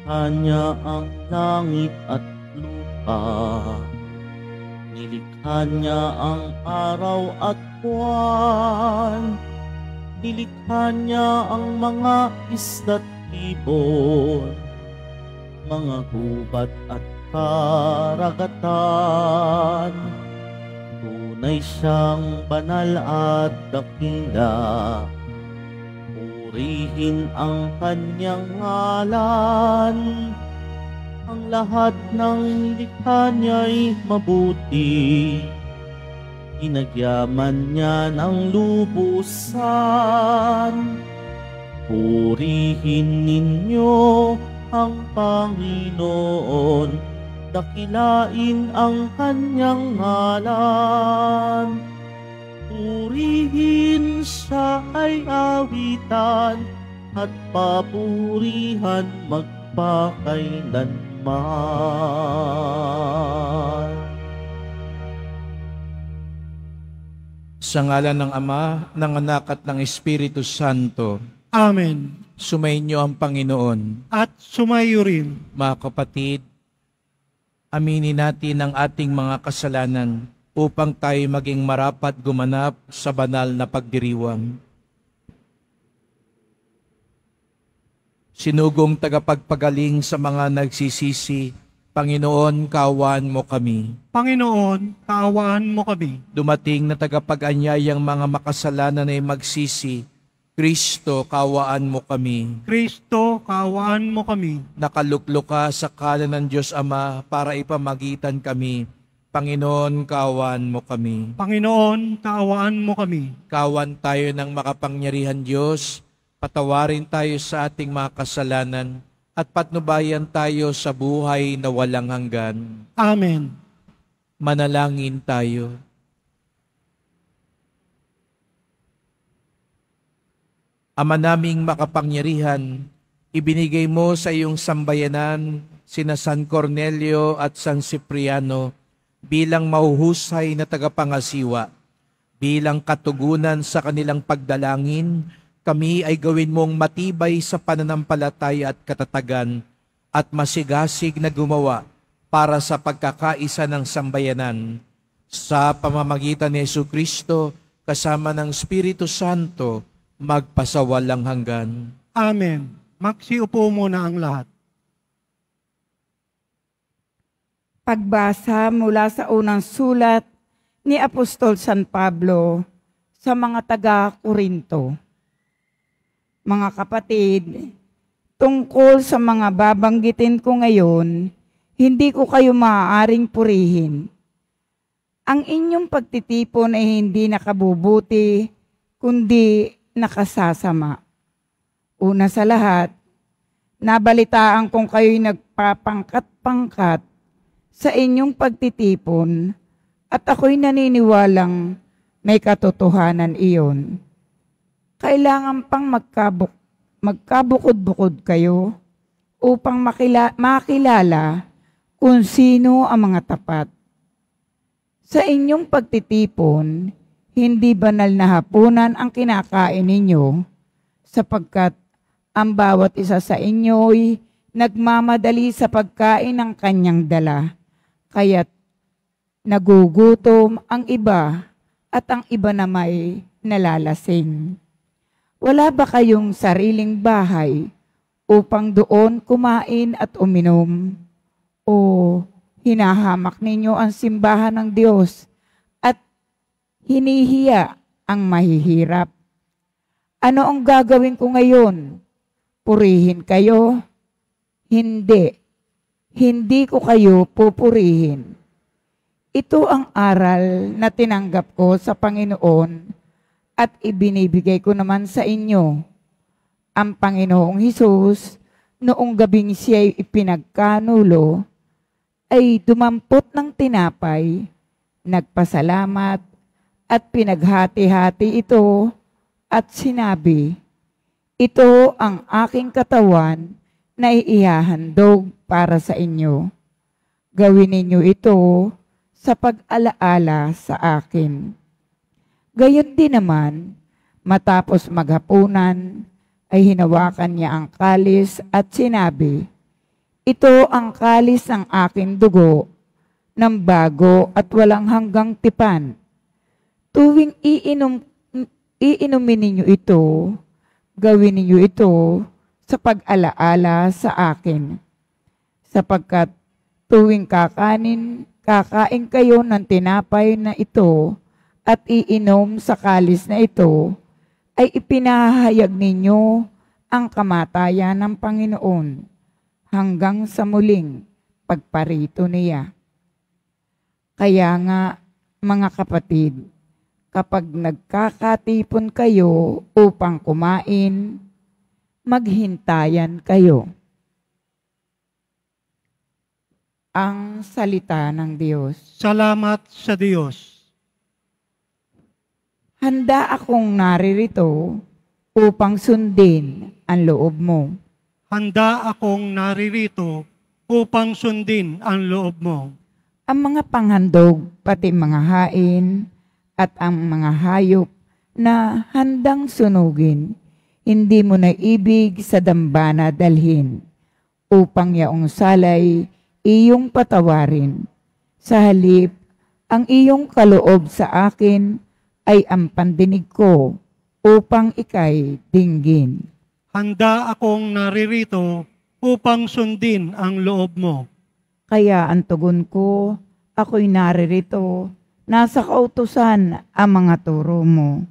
Nilikha niya ang langit at lupa. Nilikha niya ang araw at buwan. Nilikha niya ang mga isda't ibon, mga gubat at karagatan. Tunay siyang banal at dakila. Purihin ang kanyang ngalan. Ang lahat ng nilikha niya'y mabuti. Inagyaman niya ng lubusan. Purihin ninyo ang Panginoon. Dakilain ang kanyang ngalan. Purihin siya ay awitan at papurihan magpakailanman. Sa ngalan ng Ama, ng Anak at ng Espiritu Santo. Amen. Sumainyo ang Panginoon. At sumayo rin. Mga kapatid, aminin natin ang ating mga kasalanan upang tayo maging marapat gumanap sa banal na pagdiriwang. Sinugong tagapagpagaling sa mga nagsisisi, Panginoon, kaawaan mo kami. Panginoon, kaawaan mo kami. Dumating na tagapag-anyayang mga makasalanan ay magsisi, Kristo, kaawaan mo kami. Kristo, kaawaan mo kami. Nakaluklok ka sa kanan ng Diyos Ama para ipamagitan kami. Panginoon, kaawaan mo kami. Panginoon, kaawaan mo kami. Kawan tayo ng makapangyarihan Diyos, patawarin tayo sa ating mga kasalanan, at patnubayan tayo sa buhay na walang hanggan. Amen. Manalangin tayo. Ama naming makapangyarihan, ibinigay mo sa iyong sambayanan sina San Cornelio at San Cipriano bilang mahuhusay na tagapangasiwa. Bilang katugunan sa kanilang pagdalangin, kami ay gawin mong matibay sa pananampalataya at katatagan at masigasig na gumawa para sa pagkakaisa ng sambayanan. Sa pamamagitan ni Jesucristo, kasama ng Espiritu Santo, magpasawalang hanggan. Amen. Magsiupo muna ang lahat. Pagbasa mula sa unang sulat ni Apostol San Pablo sa mga taga-Korinto. Mga kapatid, tungkol sa mga babanggitin ko ngayon, hindi ko kayo maaaring purihin. Ang inyong pagtitipon ay hindi nakabubuti, kundi nakasasama. Una sa lahat, nabalitaan kong kayo'y nagpapangkat-pangkat sa inyong pagtitipon at ako'y naniniwalang may katotohanan iyon. Kailangan pang magkabukod-bukod kayo upang makilala kung sino ang mga tapat. Sa inyong pagtitipon, hindi banal na hapunan ang kinakain ninyo, sapagkat ang bawat isa sa inyo'y nagmamadali sa pagkain ng kanyang dala, kaya't nagugutom ang iba at ang iba na may nalalasing. Wala ba kayong sariling bahay upang doon kumain at uminom? O hinahamak ninyo ang simbahan ng Diyos at hinihiya ang mahihirap? Ano ang gagawin ko ngayon? Purihin kayo? Hindi. Hindi ko kayo pupurihin. Ito ang aral na tinanggap ko sa Panginoon at ibinibigay ko naman sa inyo. Ang Panginoong Hesus, noong gabing siya'y ipinagkanulo, ay dumampot ng tinapay, nagpasalamat at pinaghati-hati ito at sinabi, "Ito ang aking katawan na ihahandog para sa inyo. Gawin ninyo ito sa pag-alaala sa akin." Gayon din naman, matapos maghapunan, ay hinawakan niya ang kalis at sinabi, Ito ang kalis ng aking dugo, ng bago at walang hanggang tipan. Tuwing iinumin ninyo ito, gawin ninyo ito sa pag-alaala sa akin. Sapagkat tuwing kakain kayo ng tinapay na ito at iinom sa kalis na ito, ay ipinahayag ninyo ang kamatayan ng Panginoon hanggang sa muling pagparito niya. Kaya nga, mga kapatid, kapag nagkakatipon kayo upang kumain, maghintayan kayo. Ang salita ng Diyos. Salamat sa Diyos. Handa akong naririto upang sundin ang loob mo. Handa akong naririto upang sundin ang loob mo. Ang mga panghandog, pati mga hain, at ang mga hayop na handang sunugin, hindi mo na ibig sa dambana dalhin, upang yaong salay iyong patawarin. Sa halip, ang iyong kaloob sa akin ay ang pandinig ko upang ikay dinggin. Handa akong naririto upang sundin ang loob mo. Kaya ang tugon ko, ako'y naririto, nasa kautusan ang mga turo mo.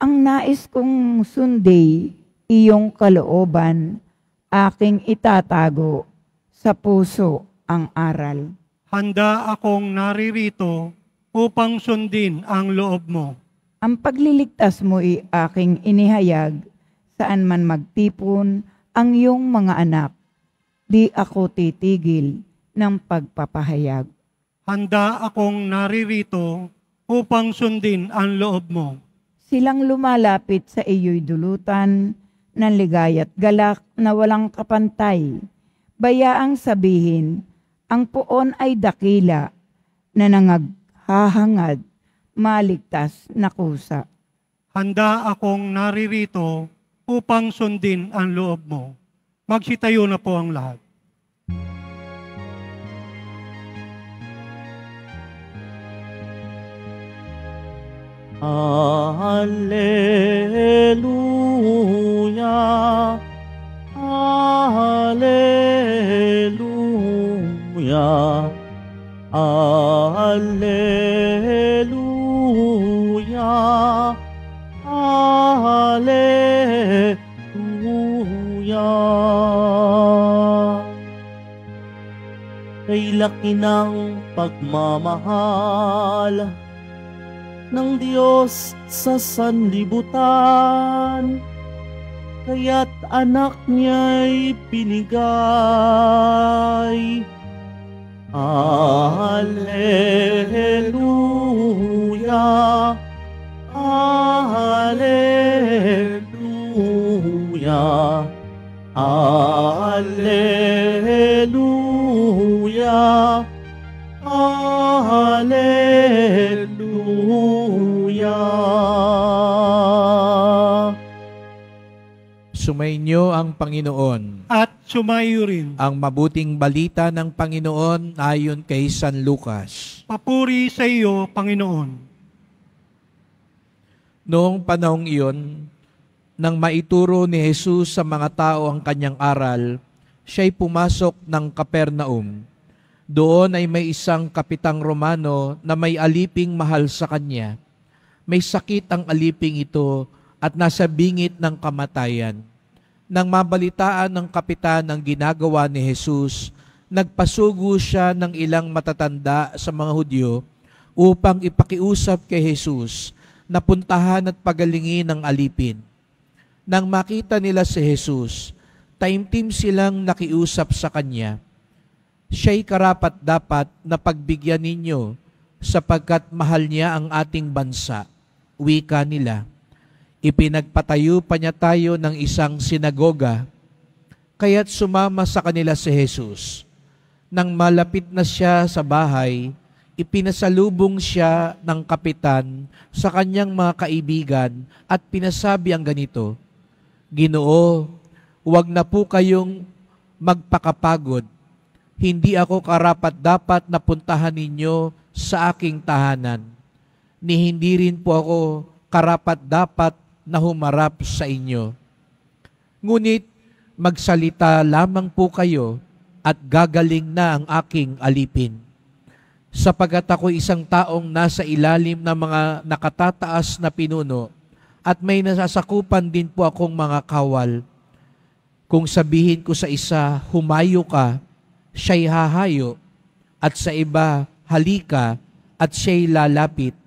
Ang nais kong sundi, iyong kalooban, aking itatago, sa puso ang aral. Handa akong naririto upang sundin ang loob mo. Ang pagliligtas mo ay aking inihayag, saan man magtipon ang iyong mga anak. Di ako titigil ng pagpapahayag. Handa akong naririto upang sundin ang loob mo. Silang lumalapit sa iyo'y dulutan ng ligaya't galak na walang kapantay. Bayaang sabihin, ang puon ay dakila na nangaghahangad, maligtas na kusa. Handa akong naririto upang sundin ang loob mo. Magsitayo na po ang lahat. Alleluia, Alleluia, Alleluia, Alleluia. Kay laki ng pagmamahal ng Diyos sa sanlibutan, kaya't anak niya'y binigay. Alleluia, Alleluia, Alleluia, Alleluia. Sumainyo ang Panginoon. At sumayo rin. Ang mabuting balita ng Panginoon ayon kay San Lucas. Papuri sa iyo, Panginoon. Noong panahong iyon, nang maituro ni Jesus sa mga tao ang kanyang aral, siya'y pumasok ng Capernaum. Doon ay may isang kapitang Romano na may aliping mahal sa kanya. May sakit ang aliping ito at nasa bingit ng kamatayan. Nang mabalitaan ng kapitan ang ginagawa ni Jesus, nagpasugo siya ng ilang matatanda sa mga Hudyo upang ipakiusap kay Jesus na puntahan at pagalingin ang alipin. Nang makita nila si Jesus, taimtim silang nakiusap sa kanya. Siya'y karapat-dapat na pagbigyan ninyo sapagkat mahal niya ang ating bansa. Wika nila. Ipinagpatayo pa niya tayo ng isang sinagoga, kaya't sumama sa kanila si Jesus. Nang malapit na siya sa bahay, ipinasalubong siya ng kapitan sa kanyang mga kaibigan at pinasabi ang ganito, Ginoo, huwag na po kayong magpakapagod. Hindi ako karapat-dapat na puntahan ninyo sa aking tahanan, ni hindi rin po ako karapat-dapat na humarap sa inyo. Ngunit magsalita lamang po kayo at gagaling na ang aking alipin. Sapagat ako isang taong nasa ilalim ng mga nakatataas na pinuno at may nasasakupan din po akong mga kawal. Kung sabihin ko sa isa, humayo ka, siya'y hahayo, at sa iba, halika, at siya'y lalapit,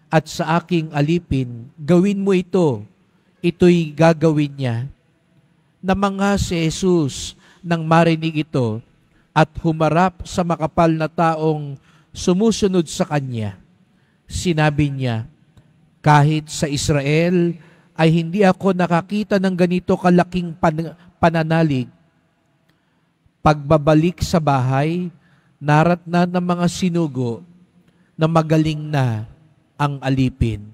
at sa aking alipin, gawin mo ito, ito'y gagawin niya. Namangha si Jesus nang marinig ito at humarap sa makapal na taong sumusunod sa kanya. Sinabi niya, kahit sa Israel ay hindi ako nakakita ng ganito kalaking pananalig. Pagbabalik sa bahay, naratnan ng mga sinugo na magaling na ang alipin.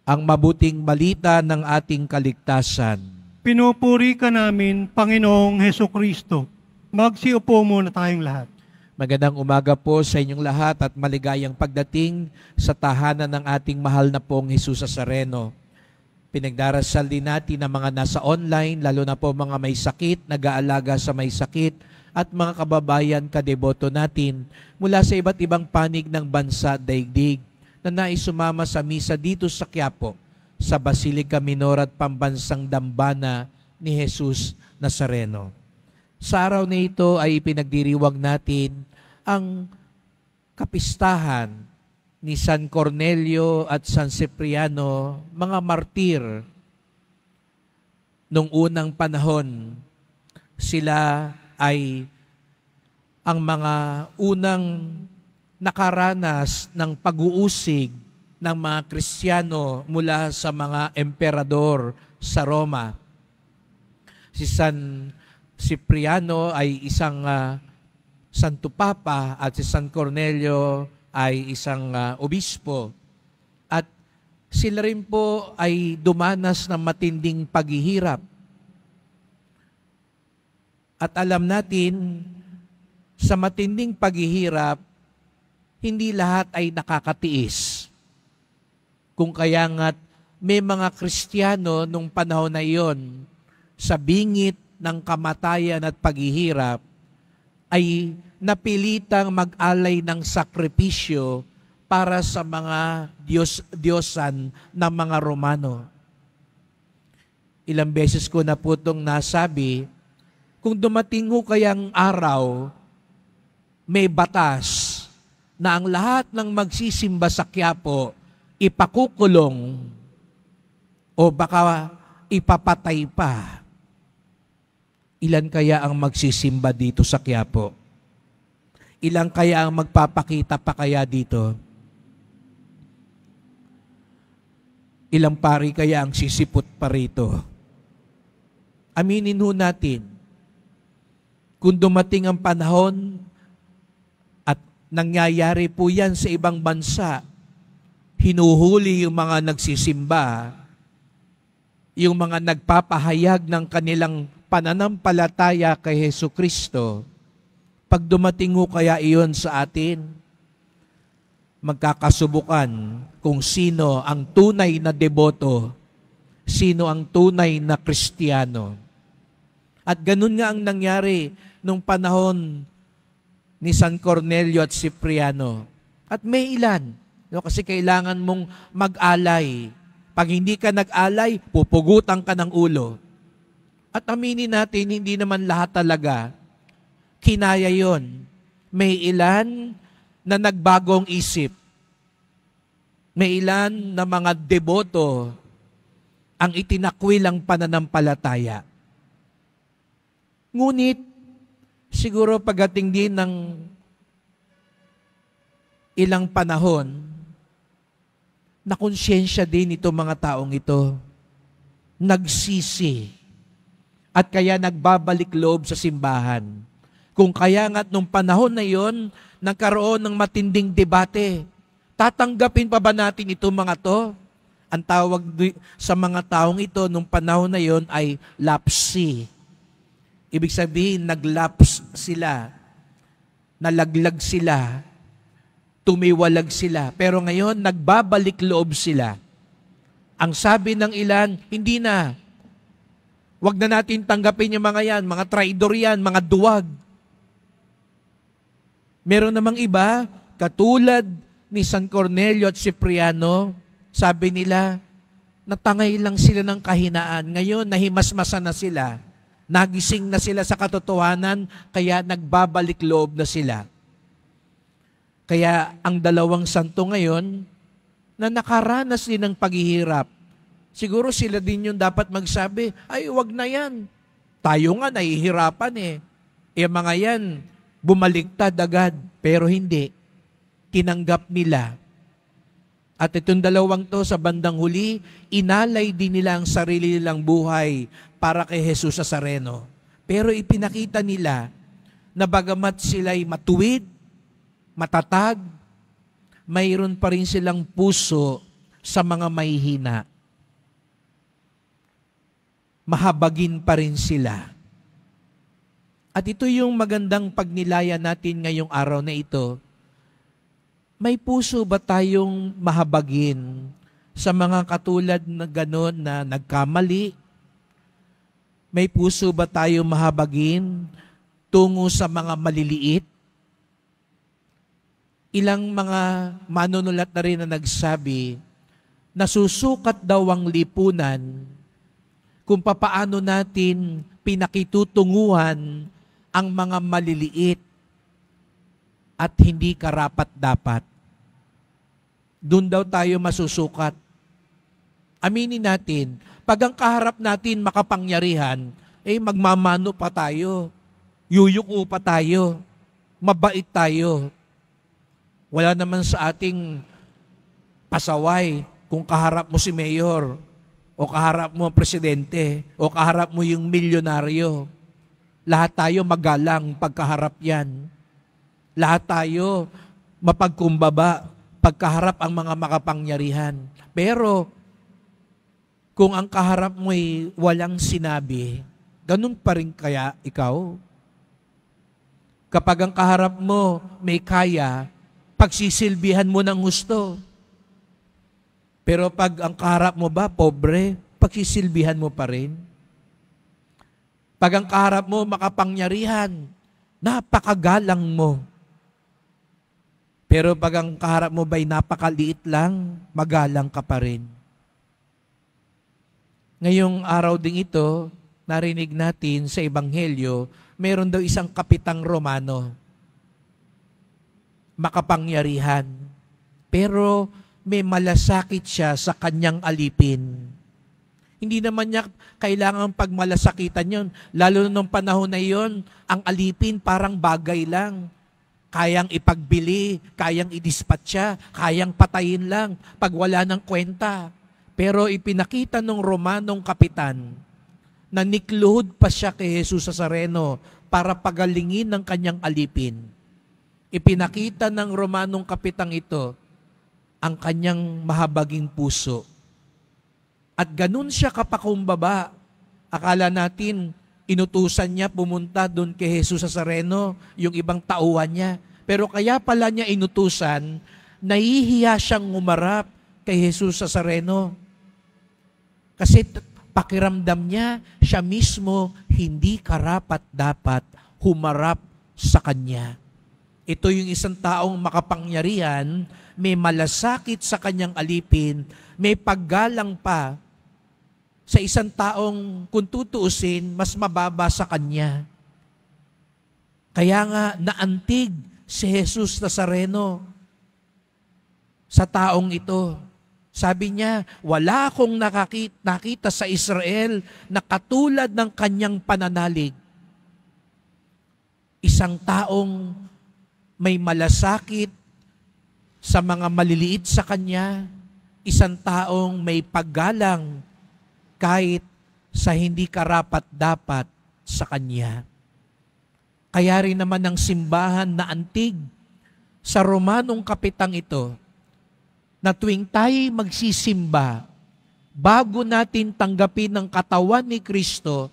Ang mabuting balita ng ating kaligtasan. Pinupuri ka namin, Panginoong Hesukristo. Magsiupo muna tayong lahat. Magandang umaga po sa inyong lahat at maligayang pagdating sa tahanan ng ating mahal na pong Jesus Nazareno. Pinagdarasal din natin ang mga nasa online, lalo na po mga may sakit, nag-aalaga sa may sakit, at mga kababayan kadeboto natin mula sa iba't ibang panig ng bansa daigdig na naisumama sa misa dito sa Quiapo, sa Basilica Minor at Pambansang Dambana ni Jesus Nazareno. Sa araw na ito ay ipinagdiriwang natin ang kapistahan ni San Cornelio at San Cipriano, mga martir. Nung unang panahon, sila ay ang mga unang nakaranas ng pag-uusig ng mga Kristiyano mula sa mga emperador sa Roma. Si San Cipriano ay isang Santo Papa at si San Cornelio ay isang obispo. At sila rin po ay dumanas ng matinding paghihirap. At alam natin, sa matinding paghihirap, hindi lahat ay nakakatiis. Kung kaya nga't may mga Kristiyano nung panahon na iyon, sa bingit ng kamatayan at paghihirap, ay napilitang mag-alay ng sakripisyo para sa mga Diyosan ng mga Romano. Ilang beses ko na po itong nasabi, kung dumating ho kayang araw, may batas na ang lahat ng magsisimba sa Quiapo ipakukulong o baka ipapatay pa. Ilan kaya ang magsisimba dito sa Quiapo? Ilan kaya ang magpapakita pa kaya dito? Ilang pari kaya ang sisipot pa rito? Aminin ho natin, kung dumating ang panahon at nangyayari po yan sa ibang bansa, hinuhuli yung mga nagsisimba, yung mga nagpapahayag ng kanilang pananampalataya kay Hesukristo. Pag dumating ho kaya iyon sa atin, magkakasubukan kung sino ang tunay na deboto, sino ang tunay na Kristiyano. At ganun nga ang nangyari nung panahon ni San Cornelio at Cipriano. At may ilan, kasi kailangan mong mag-alay. Pag hindi ka nag-alay, pupugutan ka ng ulo. At aminin natin, hindi naman lahat talaga kinaya yon. May ilan na nagbagong isip. May ilan na mga deboto ang itinakwil ang pananampalataya. Ngunit, siguro pagdating din ng ilang panahon, nakonsyensya din itong mga taong ito. Nagsisi. At kaya nagbabalik loob sa simbahan. Kung kaya nga't nung panahon na yon, nagkaroon ng matinding debate. Tatanggapin pa ba natin ito mga to? Ang tawag sa mga taong ito nung panahon na yon ay lapsi. Ibig sabihin, naglaps sila, nalaglag sila, tumiwalag sila. Pero ngayon, nagbabalik loob sila. Ang sabi ng ilan, hindi na. Huwag na natin tanggapin yung mga yan, mga traidor yan, mga duwag. Meron namang iba, katulad ni San Cornelio at Cipriano, sabi nila, natangay lang sila ng kahinaan. Ngayon, nahimasmasan na sila. Nagising na sila sa katotohanan, kaya nagbabalik loob na sila. Kaya ang dalawang santo ngayon, na nakaranas din ng paghihirap, siguro sila din yung dapat magsabi, ay wag na yan. Tayo nga nahihirapan eh. E mga yan, bumaliktad agad, pero hindi. Tinanggap nila. At itong dalawang to sa bandang huli, inalay din nila ang sarili nilang buhay para kay Jesus Nazareno. Pero ipinakita nila na bagamat sila'y matuwid, matatag, mayroon pa rin silang puso sa mga mahihina. Mahabagin pa rin sila. At ito yung magandang pagnilaya natin ngayong araw na ito. May puso ba tayong mahabagin sa mga katulad na gano'n na nagkamali? May puso ba tayong mahabagin tungo sa mga maliliit? Ilang mga manunulat na rin na nagsabi, nasusukat daw ang lipunan kung papaano natin pinakitutunguhan ang mga maliliit at hindi karapat-dapat. Doon daw tayo masusukat. Aminin natin, pag ang kaharap natin makapangyarihan, magmamano pa tayo, yuyuko pa tayo, mabait tayo. Wala naman sa ating pasaway kung kaharap mo si mayor, o kaharap mo ang presidente, o kaharap mo yung milyonaryo. Lahat tayo magalang pagkaharap yan. Lahat tayo mapagkumbaba pagkaharap ang mga makapangyarihan. Pero kung ang kaharap mo'y walang sinabi, ganun pa rin kaya ikaw? Kapag ang kaharap mo may kaya, pagsisilbihan mo ng gusto. Pero pag ang kaharap mo ba, pobre, pagsisilbihan mo pa rin. Pag ang kaharap mo makapangyarihan, napakagalang mo. Pero pag ang kaharap mo ba'y napakaliit lang, magalang ka pa rin. Ngayong araw ding ito, narinig natin sa Ebanghelyo, meron daw isang kapitang Romano. Makapangyarihan. Pero may malasakit siya sa kanyang alipin. Hindi naman niya kailangan pagmalasakitan yon. Lalo nung panahon na yon, ang alipin parang bagay lang. Kayang ipagbili, kayang idispatcha, kayang patayin lang pag wala ng kwenta. Pero ipinakita ng Romanong kapitan na nikluhod pa siya kay Jesus Nazareno para pagalingin ng kanyang alipin. Ipinakita ng Romanong kapitang ito ang kanyang mahabaging puso. At ganun siya kapakumbaba. Akala natin, inutusan niya pumunta doon kay Jesus Nazareno, yung ibang tauhan niya. Pero kaya pala niya inutusan, nahihiya siyang umarap kay Jesus Nazareno. Kasi pakiramdam niya, siya mismo hindi karapat-dapat humarap sa kanya. Ito yung isang taong makapangyarihan, may malasakit sa kanyang alipin, may paggalang pa sa isang taong kung tutuusin, mas mababa sa kanya. Kaya nga naantig si Jesus Nazareno sa taong ito. Sabi niya, wala akong nakita sa Israel na katulad ng kanyang pananalig. Isang taong may malasakit sa mga maliliit sa kanya, isang taong may paggalang kahit sa hindi karapat-dapat sa kanya. Kaya rin naman ang simbahan na antig sa Romanong kapitang ito na tuwing tayo magsisimba, bago natin tanggapin ang katawan ni Kristo,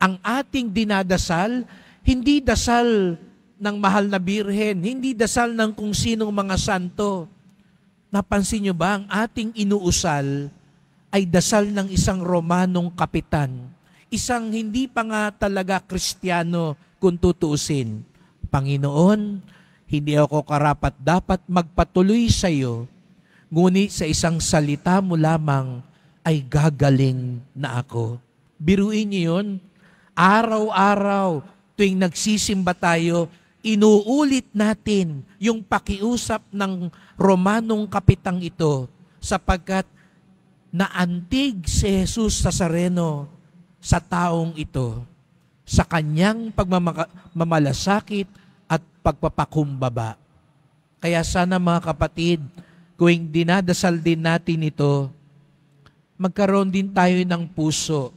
ang ating dinadasal, hindi dasal ng mahal na birhen, hindi dasal ng kung sinong mga santo. Napansin nyo ba, ang ating inuusal ay dasal ng isang Romanong kapitan. Isang hindi pa nga talaga Kristiyano kung tutuusin. Panginoon, hindi ako karapat-dapat magpatuloy sa iyo, ngunit sa isang salita mo lamang ay gagaling na ako. Biruin niyo yun. Araw-araw, tuwing nagsisimba tayo, inuulit natin yung pakiusap ng Romanong kapitang ito sapagkat naantig si Jesus Nazareno sa taong ito sa kanyang pagmamalasakit at pagpapakumbaba. Kaya sana mga kapatid, kung dinadasal din natin ito, magkaroon din tayo ng puso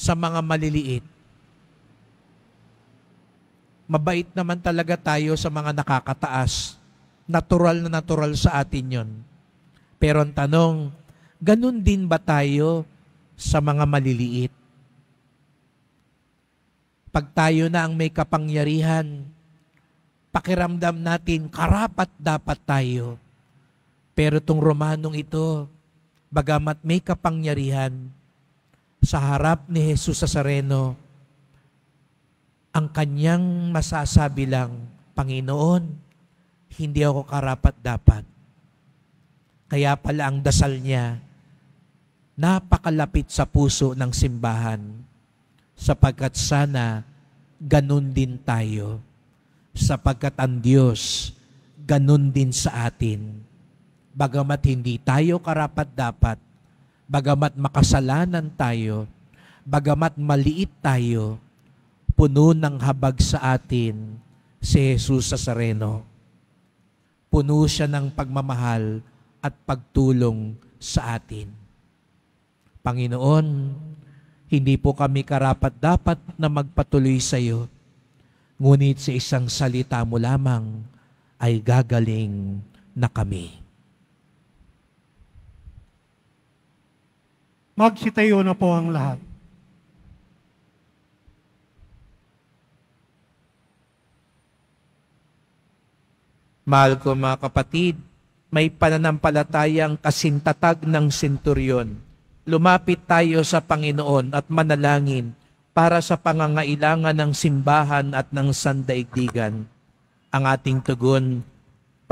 sa mga maliliit. Mabait naman talaga tayo sa mga nakakataas. Natural na natural sa atin yon. Pero ang tanong, ganun din ba tayo sa mga maliliit? Pag tayo na ang may kapangyarihan, pakiramdam natin karapat dapat tayo. Pero itong Romanong ito, bagamat may kapangyarihan, sa harap ni Jesus Nazareno, ang kanyang masasabi lang, Panginoon, hindi ako karapat-dapat. Kaya pala ang dasal niya, napakalapit sa puso ng simbahan, sapagkat sana ganun din tayo, sapagkat ang Diyos ganun din sa atin. Bagamat hindi tayo karapat-dapat, bagamat makasalanan tayo, bagamat maliit tayo, puno ng habag sa atin si Jesus Nazareno. Puno siya ng pagmamahal at pagtulong sa atin. Panginoon, hindi po kami karapat-dapat na magpatuloy sa iyo, ngunit sa isang salita mo lamang ay gagaling na kami. Magsitayo na po ang lahat. Mahal ko mga kapatid, may pananampalatayang kasintatag ng senturyon. Lumapit tayo sa Panginoon at manalangin para sa pangangailangan ng simbahan at ng sandaigdigan. Ang ating tugon,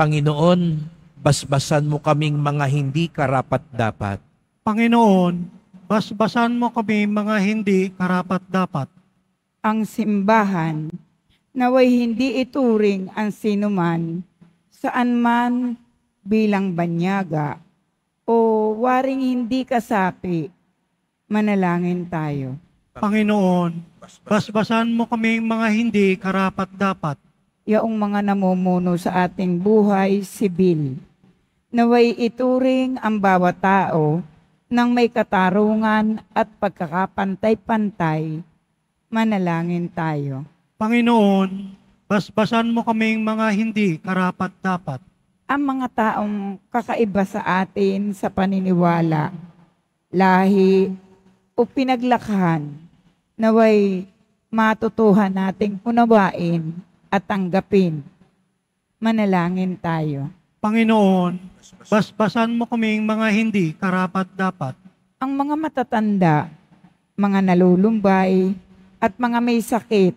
Panginoon, basbasan mo kaming mga hindi karapat-dapat. Panginoon, basbasan mo kami mga hindi karapat-dapat. Ang simbahan, naway hindi ituring ang sinuman, saan man bilang banyaga, o waring hindi kasapi, manalangin tayo. Panginoon, basbasan mo kami mga hindi karapat-dapat. Yaong mga namumuno sa ating buhay sibil, naway ituring ang bawat tao ng may katarungan at pagkakapantay-pantay, manalangin tayo. Panginoon, basbasan mo kaming mga hindi karapat-dapat. Ang mga taong kakaiba sa atin sa paniniwala, lahi o pinaglakhan, naway matutuhan nating unawain at tanggapin. Manalangin tayo. Panginoon, basbasan mo kaming mga hindi karapat-dapat. Ang mga matatanda, mga nalulumbay, at mga may sakit,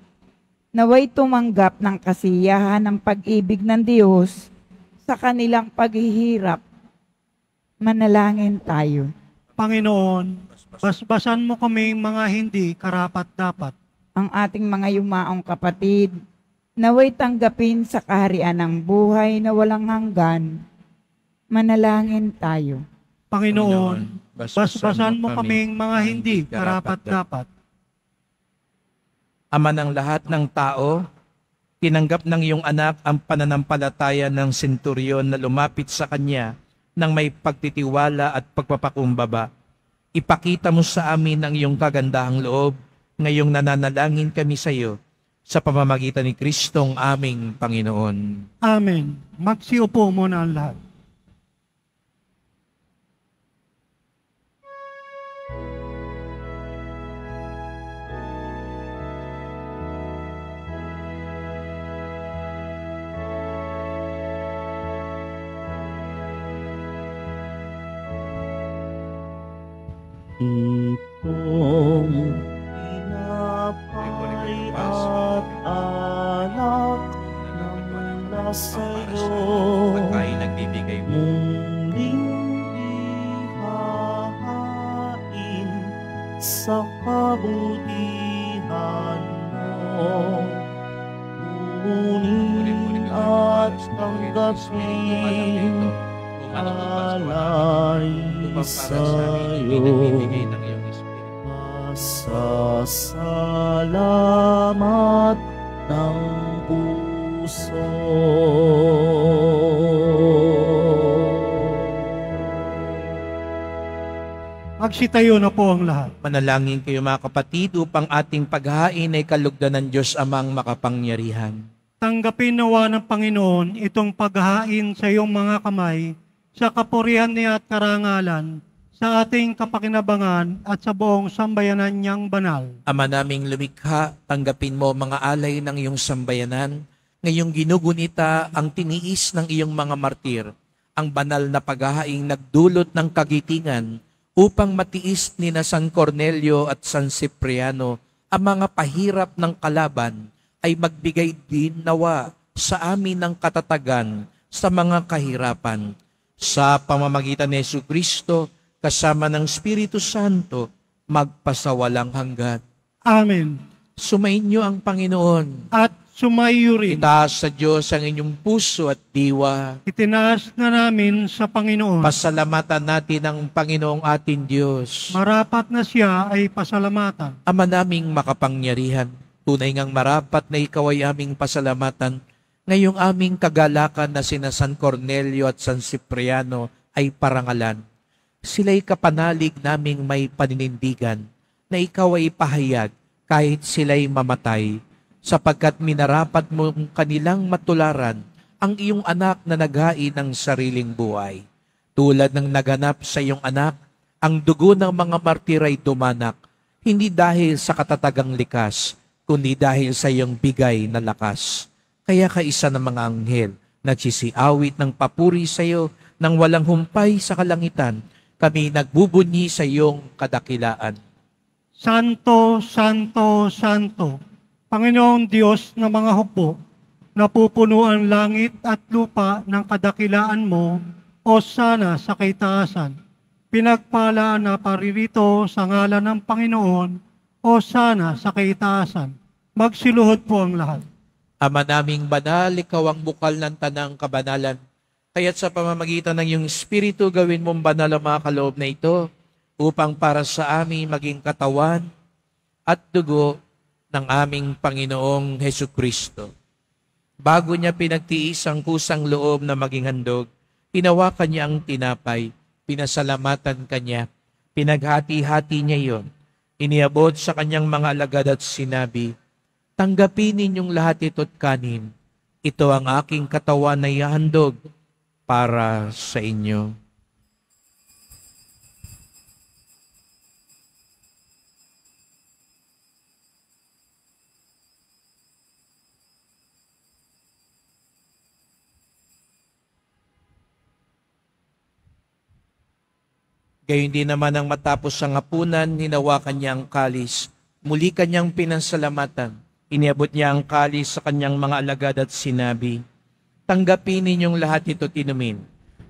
naway tumanggap ng kasiyahan ng pag-ibig ng Diyos sa kanilang paghihirap. Manalangin tayo. Panginoon, basbasan mo kaming mga hindi karapat-dapat. Ang ating mga yumaong kapatid, naway tanggapin sa kaharian ng buhay na walang hanggan. Manalangin tayo. Panginoon, basbasan mo kaming mga hindi karapat-dapat. Ama ng lahat ng tao, tinanggap ng iyong anak ang pananampalataya ng senturyon na lumapit sa kanya ng may pagtitiwala at pagpapakumbaba. Ipakita mo sa amin ang iyong kagandahang loob, ngayong nananalangin kami sa iyo. sa pamamagitan ni Kristong aming Panginoon. Amen. Magsiupo muna ang lahat. Itong pinapay at alak na mula sa'yo, Pagkain nagbibigay mo. muling ihahain sa kabutihan mo. Kunin at tanggapin alay sa'yo. Pasasalamat ng puso. Magsitayo na po ang lahat. Manalangin kayo mga kapatid upang ating paghahain ay kalugdan ng Diyos amang makapangyarihan. Tanggapin nawa ng Panginoon itong paghahain sa iyong mga kamay sa kapurihan niya at karangalan, sa ating kapakinabangan at sa buong sambayanan niyang banal. Ama naming lumikha, tanggapin mo mga alay ng iyong sambayanan. Ngayong ginugunita ang tiniis ng iyong mga martir, ang banal na paghahaing nagdulot ng kagitingan upang matiis ni na San Cornelio at San Cipriano ang mga pahirap ng kalaban, ay magbigay din nawa sa amin ng katatagan sa mga kahirapan. Sa pamamagitan ni Jesucristo, kasama ng Espiritu Santo, magpasawalang hanggan. Amen. Sumainyo ang Panginoon. At sumayo rin. Itaas sa Diyos ang inyong puso at diwa. Itinaas na namin sa Panginoon. Pasalamatan natin ang Panginoong ating Diyos. Marapat na siya ay pasalamatan. Ama naming makapangyarihan, tunay ngang marapat na ikaw ay aming pasalamatan. Ngayong aming kagalakan na sina San Cornelio at San Cipriano ay parangalan. Sila'y kapanalig naming may paninindigan na ikaw ay pahayag kahit sila'y mamatay, sapagkat minarapat mong kanilang matularan ang iyong anak na naghain ng sariling buhay. Tulad ng naganap sa iyong anak, ang dugo ng mga martir ay dumanak, hindi dahil sa katatagang likas, kundi dahil sa iyong bigay na lakas. Kaya kaisa ng mga anghel, nagsisiawit ng papuri sa iyo nang walang humpay sa kalangitan, kami nagbubunyi sa iyong kadakilaan. Santo, Santo, Santo, Panginoong Diyos ng mga hukbo, napupuno ang langit at lupa ng kadakilaan mo, o sana sa kaitaasan. Pinagpala na paririto sa ngalan ng Panginoon, o sana sa kaitaasan. Magsiluhod po ang lahat. Ama naming banal, ikaw ang bukal ng tanang kabanalan. Kaya't sa pamamagitan ng iyong Espiritu, gawin mong banal ang mga kaloob na ito, upang para sa amin maging katawan at dugo ng aming Panginoong Hesukristo. Bago niya pinagtiis ang kusang loob na maging handog, hinawakan niya ang tinapay, pinasalamatan kanya, pinaghati-hati niya iyon, iniabot sa kanyang mga alagad at sinabi, "Tanggapin ninyong lahat ito't kanin. Ito ang aking katawan na ihahandog para sa inyo." Gayon din naman ang matapos ang hapunan, hinawakan niya ang kalis. Muli kanyang pinasalamatan. Iniabot niya ang kalis sa kanyang mga alagad at sinabi, "Tanggapin ninyong lahat ito't inumin.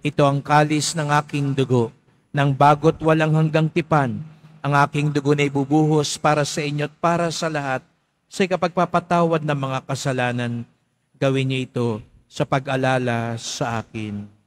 Ito ang kalis ng aking dugo, ng bago't walang hanggang tipan. Ang aking dugo na ibubuhos para sa inyo at para sa lahat, sa ikapagpapatawad ng mga kasalanan. Gawin niyo ito sa pag-alala sa akin."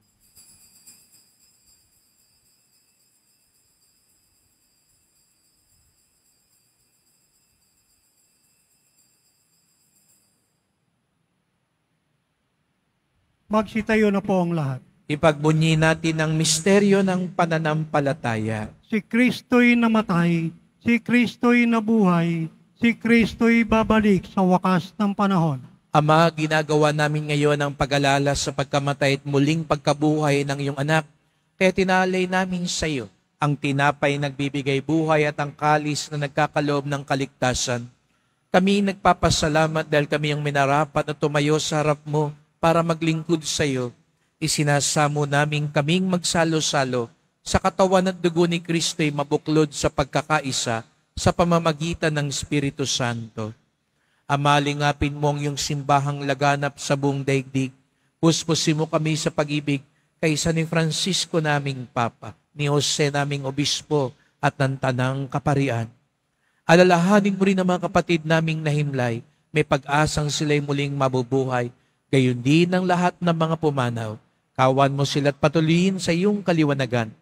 Magsitayo na po ang lahat. Ipagbunyi natin ang misteryo ng pananampalataya. Si Kristo'y namatay, si Kristo'y nabuhay, si Kristo'y babalik sa wakas ng panahon. Ama, ginagawa namin ngayon ang pag-alala sa pagkamatay at muling pagkabuhay ng iyong anak. Kaya tinalay namin sa iyo ang tinapay nagbibigay buhay at ang kalis na nagkakaloob ng kaligtasan. Kami nagpapasalamat dahil kami ang minarapat na tumayo sa harap mo para maglingkod sa iyo. Isinasamo namin kaming magsalo-salo sa katawan at dugo ni Kristo'y mabuklod sa pagkakaisa sa pamamagitan ng Espiritu Santo. Ama, lingapin mo ang iyong simbahang laganap sa buong daigdig. Puspusin mo kami sa pag-ibig kaysa ni Francisco naming Papa, ni Jose naming Obispo at ng Tanang Kaparian. Alalahanin mo rin ang mga kapatid naming nahimlay, may pag-asang sila'y muling mabubuhay, gayon din ang lahat ng mga pumanaw. Kawan mo sila't patuloyin sa iyong kaliwanagan.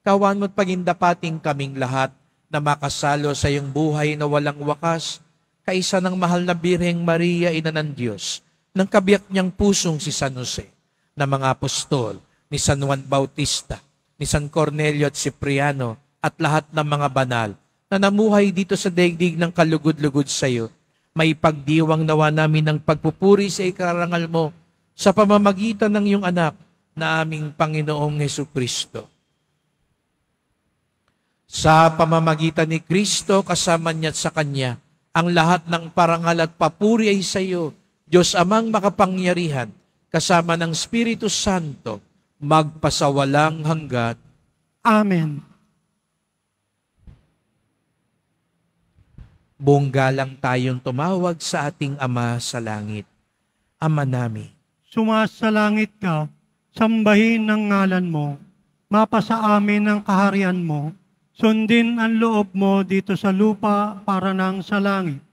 Kawan mo't pagindapating kaming lahat na makasalo sa iyong buhay na walang wakas, kaisa ng mahal na Birheng Maria, Ina ng Diyos, ng kabiyak niyang pusong si San Jose, na mga apostol, ni San Juan Bautista, ni San Cornelio at Cipriano, at lahat ng mga banal, na namuhay dito sa daigdig ng kalugod-lugod sa iyo, may pagdiwang nawa namin ng pagpupuri sa ikarangal mo, sa pamamagitan ng iyong anak, na aming Panginoong Hesukristo. Sa pamamagitan ni Kristo, kasama niya at sa Kanya, ang lahat ng parangal at papuri ay sa iyo, Diyos Amang makapangyarihan, kasama ng Espiritu Santo, magpasawalang hanggan. Amen. Buong galang tayong tumawag sa ating Ama sa langit. Ama namin, Sumasalangit ka, sambahin ng ngalan mo, mapasa amin ang kaharian mo, sundin ang loob mo dito sa lupa para nang sa langit.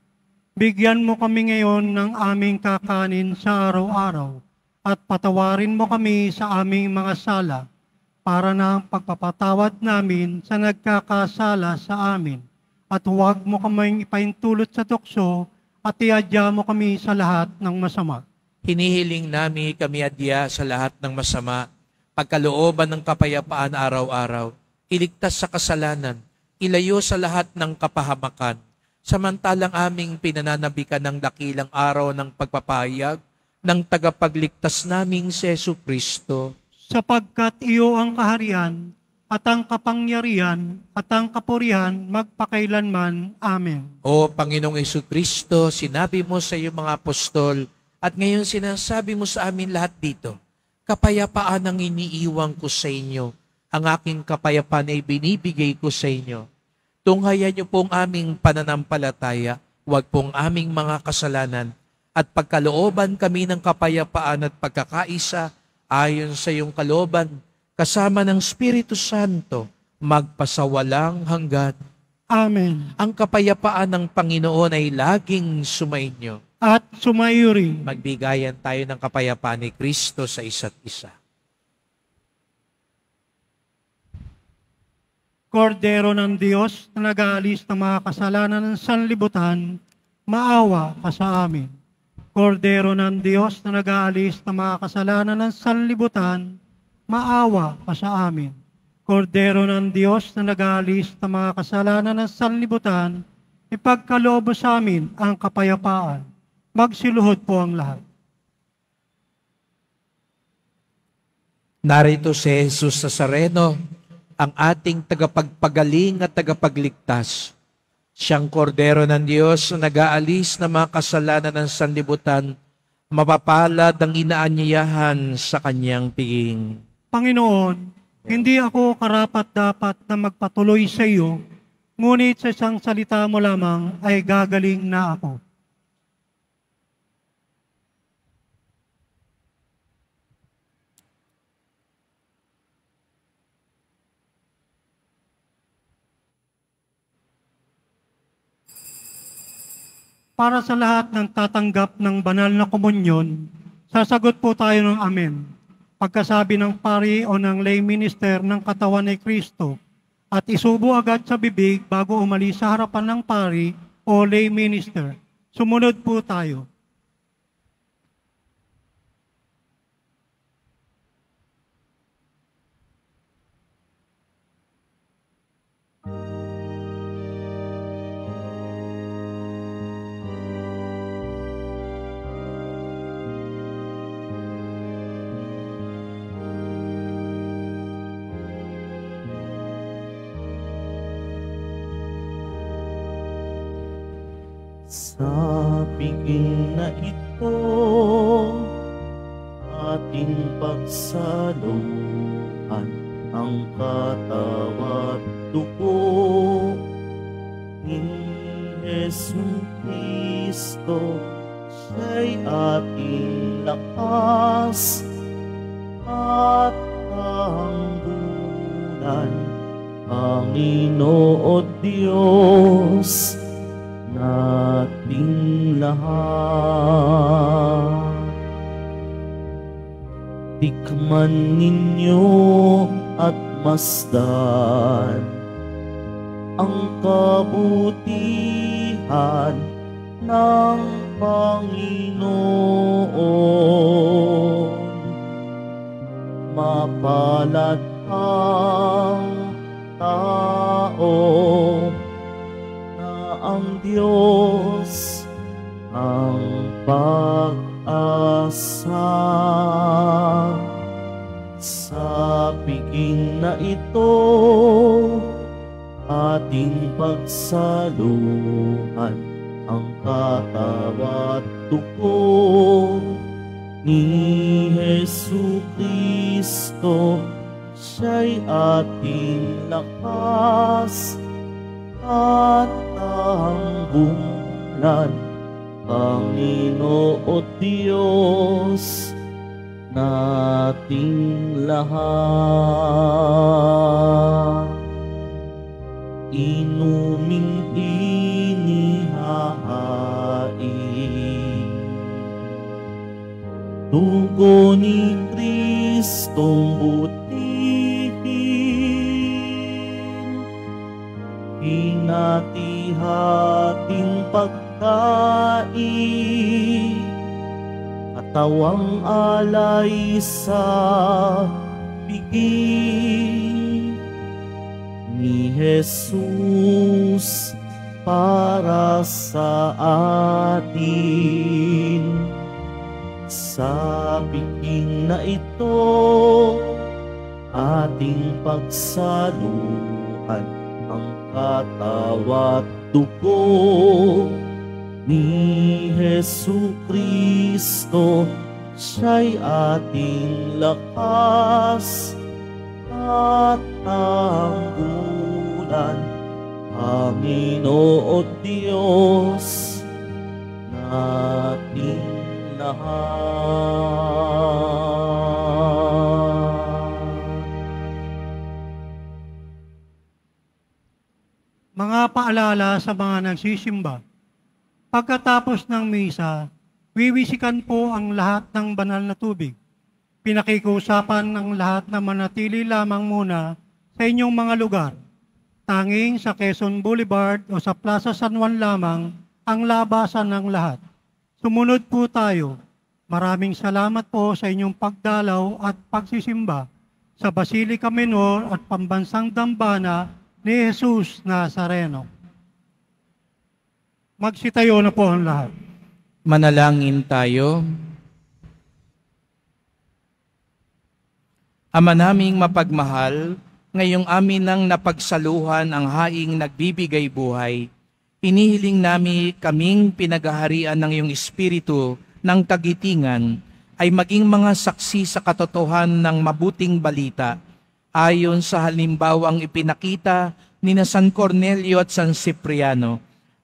Bigyan mo kami ngayon ng aming kakanin sa araw-araw at patawarin mo kami sa aming mga sala para na pagpapatawad namin sa nagkakasala sa amin. At huwag mo kaming ipaintulot sa tukso at iadya mo kami sa lahat ng masama. hinihiling namin kami adya sa lahat ng masama, pagkalooban ng kapayapaan araw-araw, iligtas sa kasalanan, ilayo sa lahat ng kapahamakan, samantalang aming pinananabikan ng dakilang araw ng pagpapahayag ng tagapagligtas naming si Jesucristo. Sapagkat iyo ang kaharian, at ang kapangyarihan, at ang kapurihan, magpakailanman. Amen. O Panginoong Jesucristo, sinabi mo sa iyong mga apostol, at ngayon sinasabi mo sa amin lahat dito, kapayapaan ang iniiwang ko sa inyo, ang aking kapayapaan ay binibigay ko sa inyo. Tunghayan niyo pong aming pananampalataya, huwag pong aming mga kasalanan, at pagkalooban kami ng kapayapaan at pagkakaisa ayon sa iyong kalooban, kasama ng Espiritu Santo, magpasawalang hanggan. Amen. Ang kapayapaan ng Panginoon ay laging sumainyo. At sumayo rin. Magbigayan tayo ng kapayapaan ni Kristo sa isa't isa. Kordero ng Diyos na nag-aalis ng mga kasalanan ng sanlibutan, maawa ka sa amin. Kordero ng Diyos na nag-aalis ng mga kasalanan ng sanlibutan, maawa ka sa amin. Kordero ng Diyos na nag-aalis ng mga kasalanan ng sanlibutan, ipagkaloob sa amin ang kapayapaan. Magsiluhod po ang lahat. Narito si Jesus Nazareno, ang ating tagapagpagaling at tagapagligtas. Siyang kordero ng Diyos na nag-aalis ng mga kasalanan ng sanlibutan, mapapalad ang inaanyayahan sa kanyang piging. Panginoon, hindi ako karapat-dapat na magpatuloy sa iyo, ngunit sa isang salita mo lamang ay gagaling na ako. Para sa lahat ng tatanggap ng banal na komunyon, sasagot po tayo ng amen. Pagkasabi ng pari o ng lay minister ng katawan ni Kristo at isubo agad sa bibig bago umalis sa harapan ng pari o lay minister. Sumunod po tayo. Sa piging na ito, ating pagsaluhan ang katawan at dugo ni Jesucristo. Siya'y ating lakas at tanggulan, Panginoon Diyos nating lahat. Tikman ninyo at masdan ang kabutihan ng Panginoon. Mapalad ang tao na ang Diyos ang pag-asa. Sa piging na ito, ating pagsaluhan ang katawan at dugo ni Jesucristo. Siya'y ating lakas at tanggulan, Panginoon Diyos nating lahat. Inuming inihahain dugo ni Kristong butihin, hinati-hating pagkain, katawang alay sa biging ni Jesus para sa atin. Sa piging na ito, ating pagsaluhan ang katawan at dugo ni Jesucristo. Siya'y ating lakas at tanggulan, Panginoon Diyos nating lahat. Mga paalala sa mga nagsisimba. Pagkatapos ng misa, wiwisikan po ang lahat ng banal na tubig. Pinakikiusapan ng lahat na manatili lamang muna sa inyong mga lugar. Tanging sa Quezon Boulevard o sa Plaza San Juan lamang ang labasan ng lahat. Sumunod po tayo. Maraming salamat po sa inyong pagdalaw at pagsisimba sa Basilica Menor at Pambansang Dambana ni Jesus Nazareno. Magsitayo na po ang lahat. Manalangin tayo. Ama naming mapagmahal, ngayong amin nang napagsaluhan ang haing nagbibigay buhay, inihiling nami kaming pinaghaharian ng iyong Espiritu ng kagitingan ay maging mga saksi sa katotohanan ng mabuting balita ayon sa halimbawang ipinakita ni na San Cornelio at San Cipriano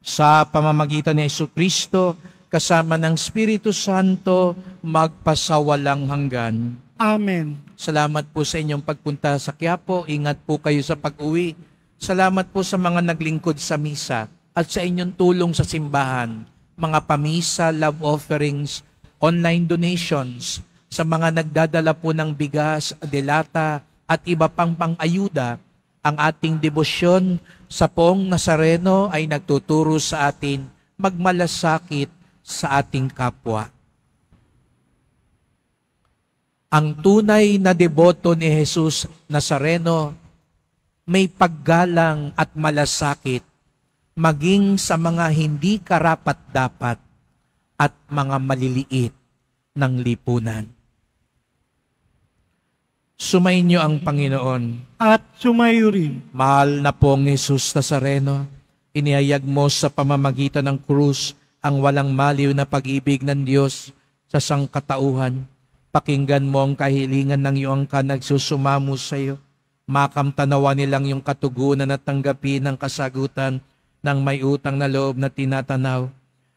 sa pamamagitan ni Jesucristo kasama ng Espiritu Santo magpasawalang hanggan. Amen. Salamat po sa inyong pagpunta sa Quiapo. Ingat po kayo sa pag-uwi. Salamat po sa mga naglingkod sa misa at sa inyong tulong sa simbahan, mga pamisa, love offerings, online donations, sa mga nagdadala po ng bigas, delata, at iba pang pang-ayuda. Ang ating debosyon sa Poong Nazareno ay nagtuturo sa atin magmalasakit sa ating kapwa. Ang tunay na deboto ni Jesus Nazareno may paggalang at malasakit maging sa mga hindi karapat-dapat at mga maliliit ng lipunan. Sumainyo ang Panginoon. At sumayo rin. Mahal na pong Jesus Nazareno, inihayag mo sa pamamagitan ng krus ang walang maliw na pag-ibig ng Diyos sa sangkatauhan. Pakinggan mo ang kahilingan ng iyong nagsusumamo sa iyo. Makamtanawa nilang yung katugunan at tanggapin ang kasagutan ng may utang na loob na tinatanaw.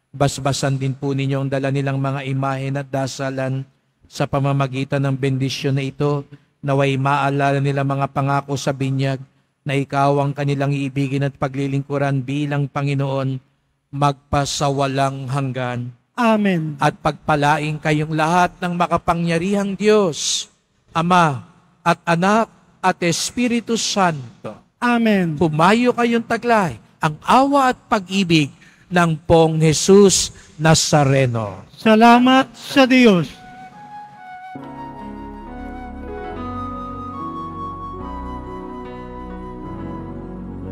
Basbasan din po ninyo ang dala nilang mga imahen at dasalan sa pamamagitan ng bendisyon na ito, naway maalala nila mga pangako sa binyag na ikaw ang kanilang iibigin at paglilingkuran bilang Panginoon magpasawalang hanggan. Amen. At pagpalaing kayong lahat ng makapangyarihang Diyos, Ama at Anak at Espiritu Santo. Amen. Pumayo kayong taglay ang awa at pag-ibig ng Pong Jesus Nazareno. Salamat sa Diyos.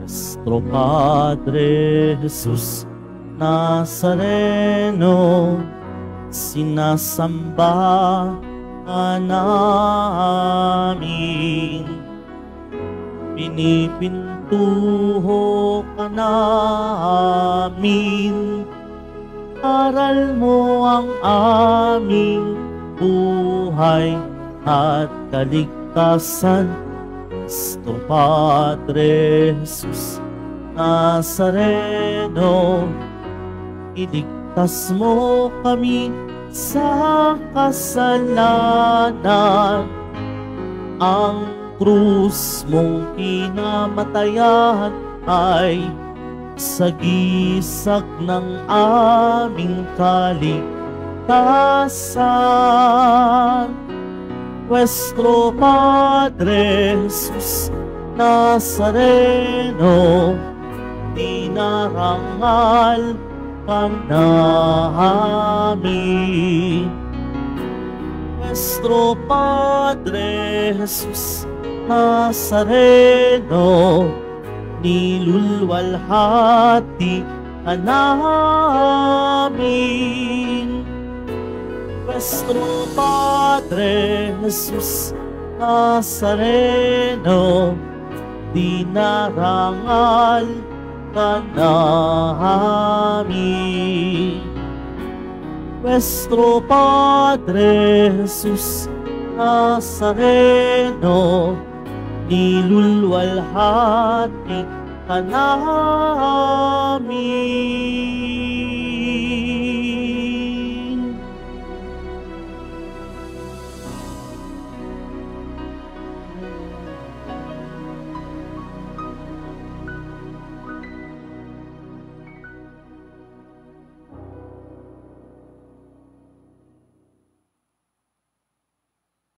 Nuestro Padre Jesus Nazareno, sinasamba ka namin, pinipintuho ka namin, aral mo ang aming buhay at kaligtasan. Nuestro Padre Jesus Nazareno, iligtas mo kami sa kasalanan. Ang krus mong kinamatayan ay sagisag ng aming kaligtasan. Nuestro Padre Jesus Nazareno, dinarangal ka namin. Nuestro Padre Jesus Nazareno, nilulwalhati ka namin. Nuestro Padre Jesus Nazareno, dinarangal ka namin. Nuestro Padre Jesus Nazareno, nilulwalhati ka namin.